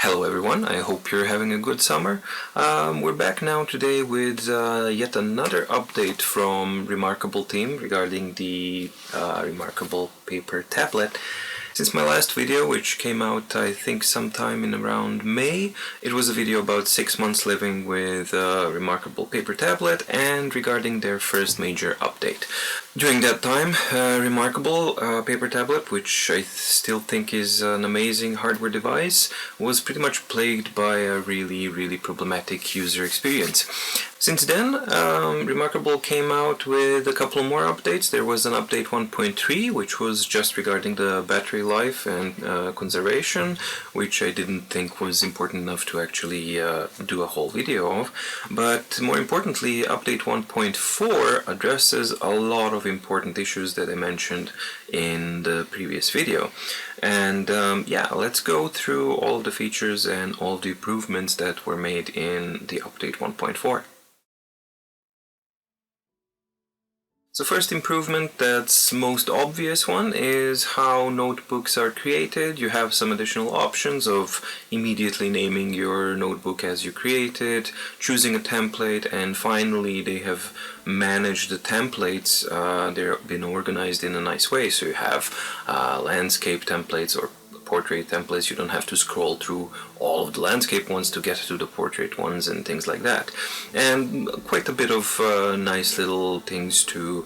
Hello everyone, I hope you're having a good summer. We're back now today with yet another update from reMarkable team regarding the reMarkable paper tablet. Since my last video, which came out I think sometime in around May, it was a video about 6 months living with reMarkable paper tablet and regarding their first major update. During that time, reMarkable paper tablet, which I still think is an amazing hardware device, was pretty much plagued by a really problematic user experience. Since then, reMarkable came out with a couple more updates. There was an update 1.3, which was just regarding the battery life and conservation, which I didn't think was important enough to actually do a whole video of. But more importantly, update 1.4 addresses a lot of important issues that I mentioned in the previous video. And yeah, let's go through all of the features and all the improvements that were made in the update 1.4. So first improvement, that's most obvious one, is how notebooks are created. You have some additional options of immediately naming your notebook as you create it, choosing a template, and finally they have managed the templates. They've been organized in a nice way, so you have landscape templates or portrait templates. You don't have to scroll through all of the landscape ones to get to the portrait ones and things like that. And quite a bit of nice little things to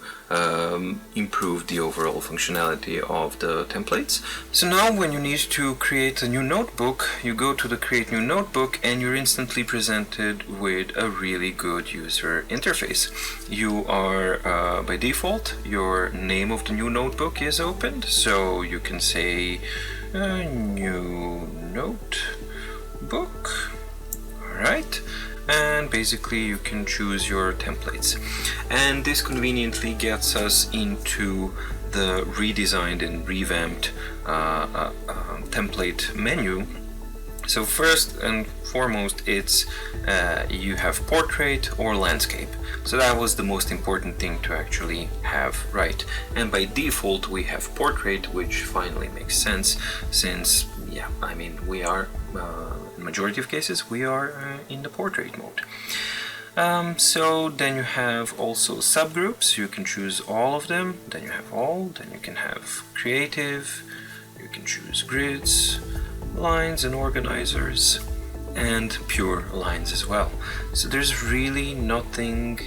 improve the overall functionality of the templates. So now when you need to create a new notebook, you go to the Create New Notebook and you're instantly presented with a really good user interface. You are, by default, your name of the new notebook is opened, so you can say new notebook. Alright, and basically you can choose your templates. And this conveniently gets us into the redesigned and revamped template menu. So first and foremost, it's you have portrait or landscape. So that was the most important thing to actually have right. And by default we have portrait, which finally makes sense since, yeah, I mean, we are, in majority of cases, we are in the portrait mode. So then you have also subgroups. You can choose all of them. Then you have all. Then you can have creative. You can choose grids, lines and organizers, and pure lines as well. So there's really nothing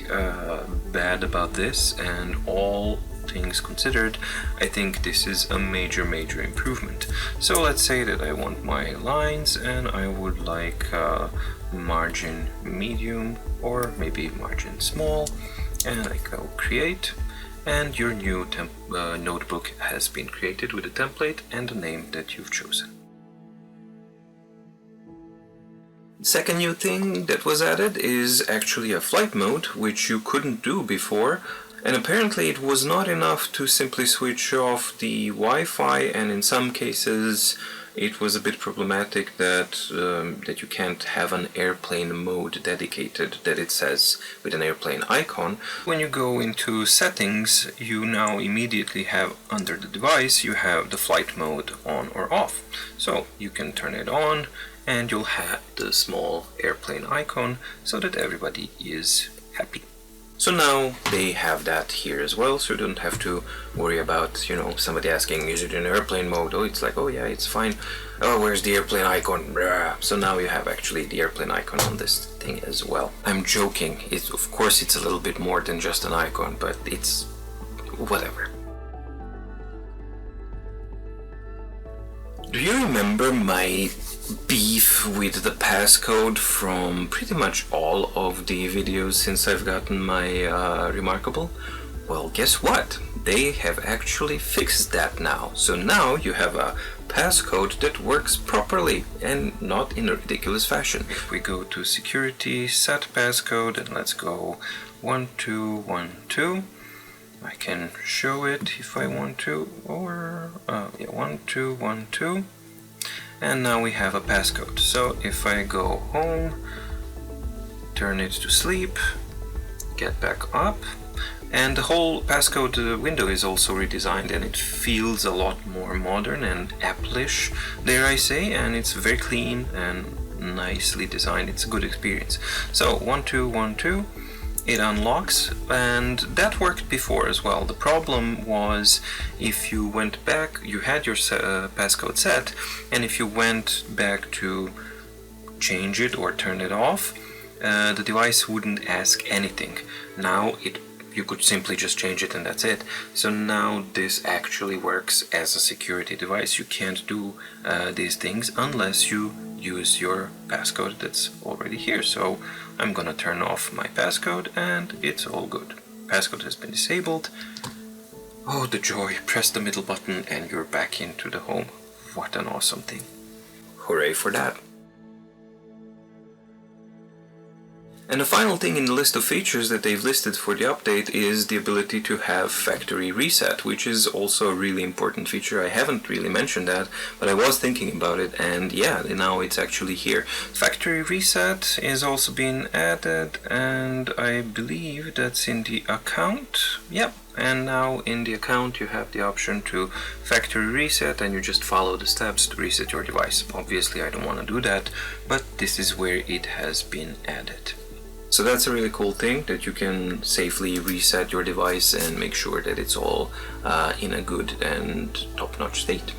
bad about this, and all things considered, I think this is a major improvement. So let's say that I want my lines and I would like margin medium or maybe margin small, and I go create, and your new notebook has been created with a template and the name that you've chosen. Second new thing that was added is actually a flight mode, which you couldn't do before. And apparently it was not enough to simply switch off the Wi-Fi, and in some cases it was a bit problematic that that you can't have an airplane mode dedicated, that it says with an airplane icon. When you go into settings, you now immediately have under the device, you have the flight mode on or off. So you can turn it on and you'll have the small airplane icon so that everybody is happy. So now they have that here as well, so you don't have to worry about, you know, somebody asking, is it in airplane mode? Oh, it's like, oh yeah, it's fine. Oh, where's the airplane icon? So now you have actually the airplane icon on this thing as well. I'm joking. Of course it's a little bit more than just an icon, but it's whatever. Do you remember my beef with the passcode from pretty much all of the videos since I've gotten my reMarkable? Well, guess what? They have actually fixed that now. So now you have a passcode that works properly and not in a ridiculous fashion. If we go to security, set passcode, and let's go 1212. I can show it if I want to, or yeah, 1212. And now we have a passcode. So if I go home, turn it to sleep, get back up, And the whole passcode window is also redesigned, and it feels a lot more modern and Apple-ish, dare I say, and it's very clean and nicely designed. It's a good experience. So 1212, it unlocks, and that worked before as well. The problem was if you went back, you had your passcode set, and if you went back to change it or turn it off, the device wouldn't ask anything. Now you could simply just change it and that's it. So now this actually works as a security device. You can't do these things unless you use your passcode that's already here. So I'm gonna turn off my passcode and it's all good. Passcode has been disabled. Oh, the joy. Press the middle button and you're back into the home. What an awesome thing. Hooray for that. And the final thing in the list of features that they've listed for the update is the ability to have factory reset, which is also a really important feature. I haven't really mentioned that, but I was thinking about it, and yeah, now it's actually here. Factory reset is also being added, and I believe that's in the account. Yep. And now in the account you have the option to factory reset, and you just follow the steps to reset your device. Obviously I don't want to do that, but this is where it has been added. So that's a really cool thing, that you can safely reset your device and make sure that it's all in a good and top-notch state.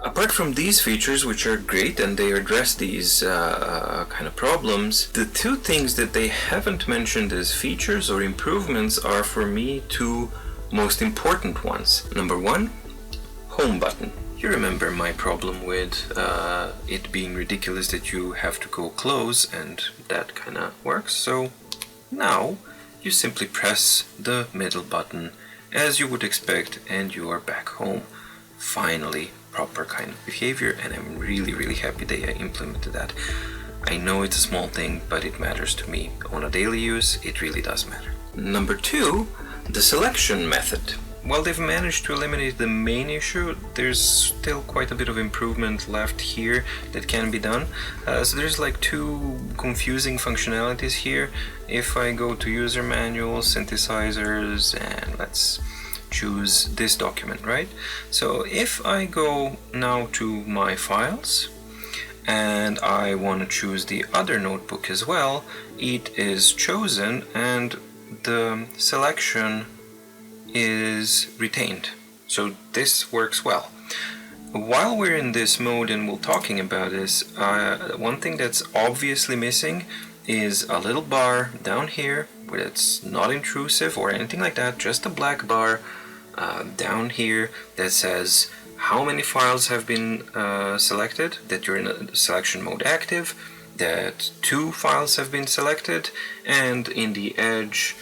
Apart from these features, which are great and they address these kind of problems, the two things that they haven't mentioned as features or improvements are for me two most important ones. Number one, home button. You remember my problem with it being ridiculous that you have to go close, and that kind of works. So now you simply press the middle button as you would expect and you are back home. Finally, proper kind of behavior, and I'm really happy they implemented that. I know it's a small thing, but it matters to me. On a daily use, it really does matter. Number two, the selection method. While they've managed to eliminate the main issue, there's still quite a bit of improvement left here that can be done. So there's like two confusing functionalities here. If I go to user manual, synthesizers, and let's choose this document, right? So if I go now to my files and I want to choose the other notebook as well, it is chosen and the selection is retained. So this works well. While we're in this mode and we're talking about this, one thing that's obviously missing is a little bar down here, where it's not intrusive or anything like that, just a black bar down here that says how many files have been selected, that you're in a selection mode active, that 2 files have been selected, and in the edge,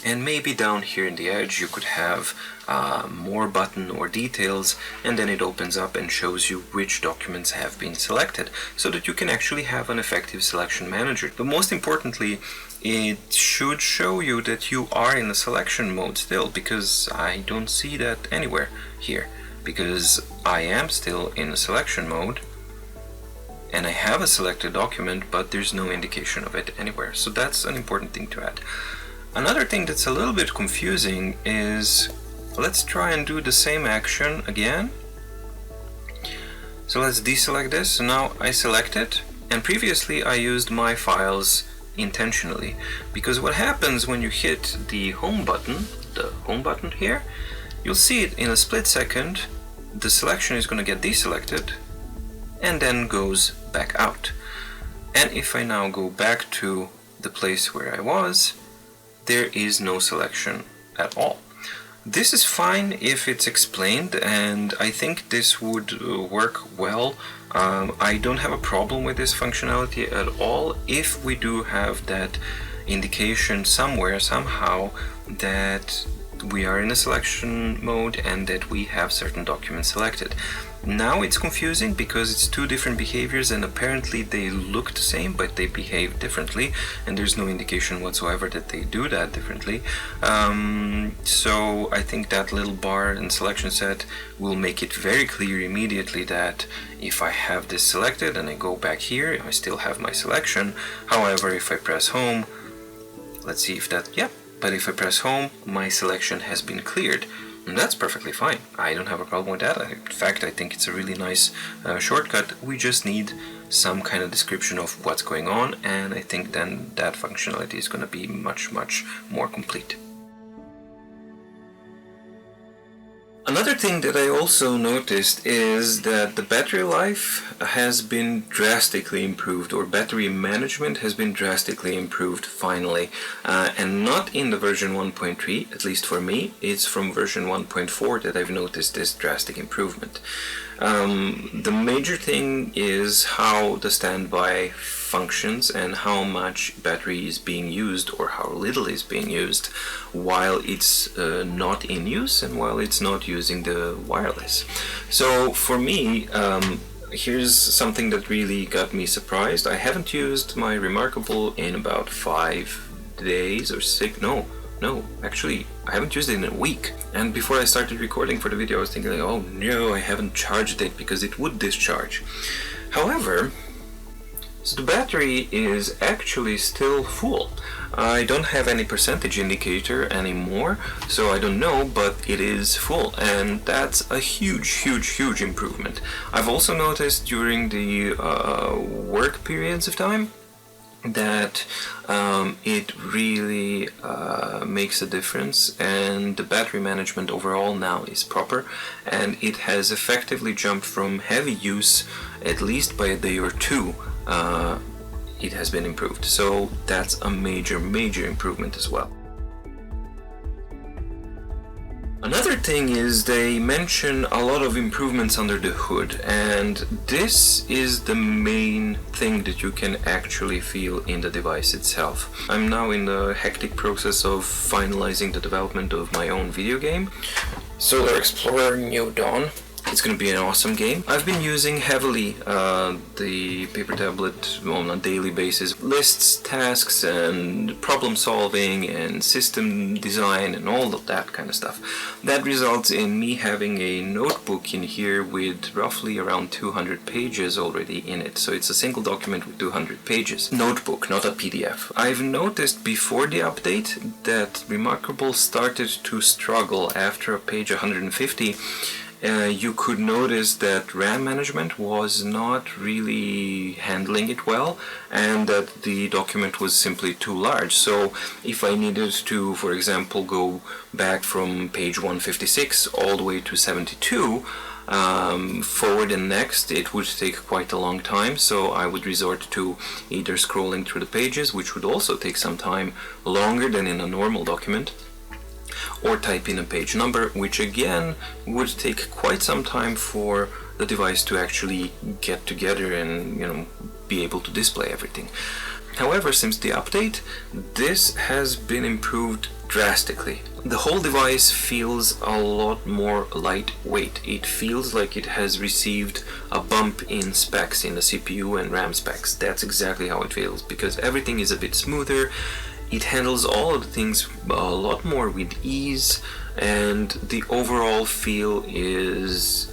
and maybe down here in the edge you could have more button or details, and then it opens up and shows you which documents have been selected, so that you can actually have an effective selection manager. But most importantly, it should show you that you are in the selection mode still, because I don't see that anywhere here, because I am still in the selection mode and I have a selected document, but there's no indication of it anywhere. So that's an important thing to add. Another thing that's a little bit confusing is, let's try and do the same action again. So let's deselect this. So now I select it, and previously I used my files intentionally, because what happens when you hit the home button here, you'll see it in a split second, the selection is going to get deselected and then goes back out. And if I now go back to the place where I was, there is no selection at all. This is fine if it's explained, and I think this would work well. I don't have a problem with this functionality at all if we do have that indication somewhere, somehow, that we are in a selection mode and that we have certain documents selected. Now it's confusing because it's two different behaviors and apparently they look the same but they behave differently, and there's no indication whatsoever that they do that differently. So I think that little bar and selection set will make it very clear immediately that if I have this selected and I go back here, I still have my selection. However, if I press home, let's see if that, yeah. But if I press home, my selection has been cleared. And that's perfectly fine. I don't have a problem with that. In fact, I think it's a really nice shortcut. We just need some kind of description of what's going on, and I think then that functionality is going to be much, much more complete. Another thing that I also noticed is that the battery life has been drastically improved, or battery management has been drastically improved finally, and not in the version 1.3, at least for me. It's from version 1.4 that I've noticed this drastic improvement. The major thing is how the standby functions and how much battery is being used, or how little is being used, while it's not in use and while it's not using the wireless. So for me, here's something that really got me surprised. I haven't used my reMarkable in about 5 days or 6, no, actually I haven't used it in a week. And before I started recording for the video, I was thinking like, oh no, I haven't charged it because it would discharge. However, so the battery is actually still full. I don't have any percentage indicator anymore, so I don't know, but it is full, and that's a huge improvement. I've also noticed during the work periods of time that it really makes a difference, and the battery management overall now is proper, and it has effectively jumped from heavy use, at least by a day or two. It has been improved, so that's a major improvement as well. Another thing is they mention a lot of improvements under the hood, and this is the main thing that you can actually feel in the device itself. I'm now in the hectic process of finalizing the development of my own video game, Solar Explorer New Dawn. It's going to be an awesome game. I've been using heavily the paper tablet on a daily basis. Lists, tasks, and problem solving, and system design, and all of that kind of stuff. That results in me having a notebook in here with roughly around 200 pages already in it. So it's a single document with 200 pages. Notebook, not a PDF. I've noticed before the update that reMarkable started to struggle after page 150. You could notice that RAM management was not really handling it well, and that the document was simply too large. So if I needed to, for example, go back from page 156 all the way to 72, forward and next, it would take quite a long time, so I would resort to either scrolling through the pages, which would also take some time longer than in a normal document, or type in a page number, which again would take quite some time for the device to actually get together and, you know, be able to display everything. However, since the update, this has been improved drastically. The whole device feels a lot more lightweight. It feels like it has received a bump in specs, in the CPU and RAM specs. That's exactly how it feels, because everything is a bit smoother. It handles all of the things a lot more with ease, and the overall feel is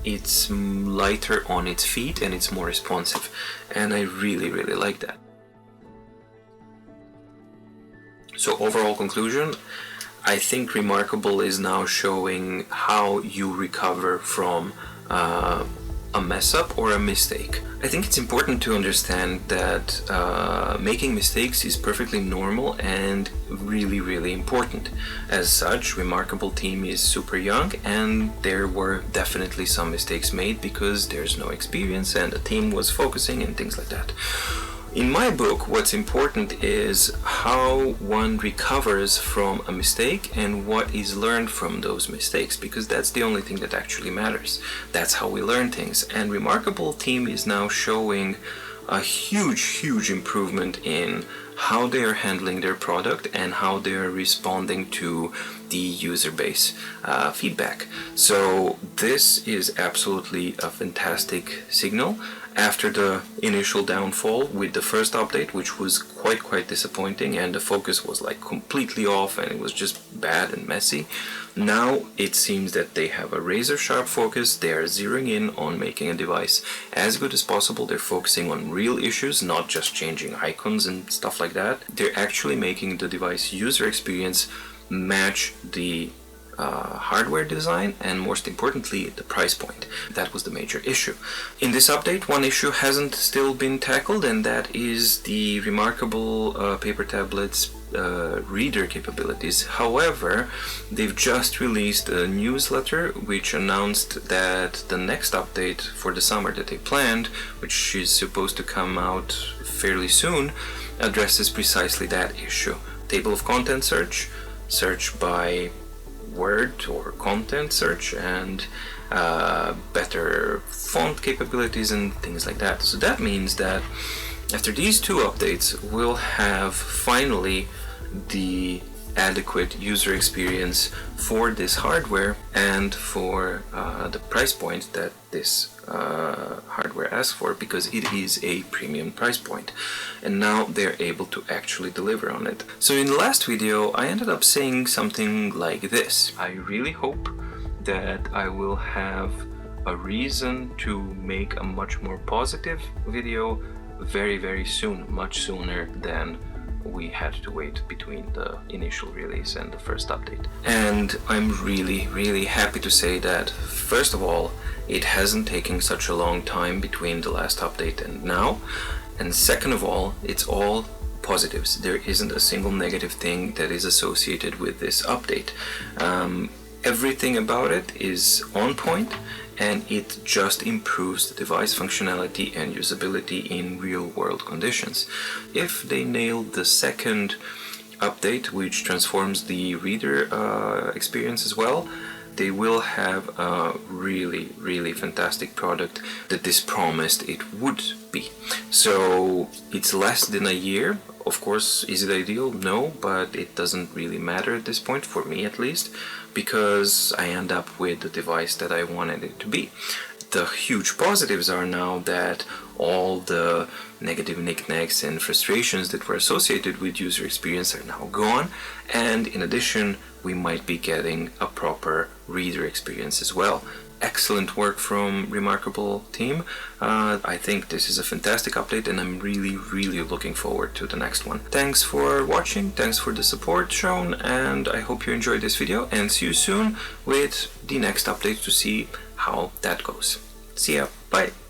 it's lighter on its feet and it's more responsive, and I really like that. So overall conclusion, I think reMarkable is now showing how you recover from a mess up or a mistake. I think it's important to understand that making mistakes is perfectly normal and really important. As such, reMarkable team is super young, and there were definitely some mistakes made because there's no experience and the team was focusing and things like that. In my book, what's important is how one recovers from a mistake and what is learned from those mistakes, because that's the only thing that actually matters. That's how we learn things. And reMarkable team is now showing a huge improvement in how they are handling their product and how they are responding to the user base feedback. So this is absolutely a fantastic signal after the initial downfall with the first update, which was quite disappointing, and the focus was like completely off and it was just bad and messy. Now it seems that they have a razor sharp focus. They are zeroing in on making a device as good as possible. They're focusing on real issues, not just changing icons and stuff like that. They're actually making the device user experience match the hardware design, and most importantly the price point. That was the major issue. In this update, one issue hasn't still been tackled, and that is the reMarkable paper tablets reader capabilities. However, they've just released a newsletter which announced that the next update for the summer that they planned, which is supposed to come out fairly soon, addresses precisely that issue. Table of content search by word or content search, and better font capabilities and things like that. So that means that after these two updates, we'll have finally the adequate user experience for this hardware and for the price point that this hardware asks for, because it is a premium price point, and now they're able to actually deliver on it. So in the last video I ended up saying something like this: I really hope that I will have a reason to make a much more positive video very soon, much sooner than we had to wait between the initial release and the first update. And I'm really happy to say that, first of all, it hasn't taken such a long time between the last update and now, and second of all, it's all positives. There isn't a single negative thing that is associated with this update. Everything about it is on point, and it just improves the device functionality and usability in real-world conditions. If they nail the second update, which transforms the reader experience as well, they will have a really fantastic product that this promised it would be. So it's less than a year. Of course, is it ideal? No, but it doesn't really matter at this point, for me at least, because I end up with the device that I wanted it to be. The huge positives are now that all the negative knickknacks and frustrations that were associated with user experience are now gone, and in addition, we might be getting a proper reader experience as well. Excellent work from reMarkable team. I think this is a fantastic update, and I'm really looking forward to the next one. Thanks for watching, thanks for the support shown, and I hope you enjoyed this video, and see you soon with the next update to see how that goes. See ya, bye!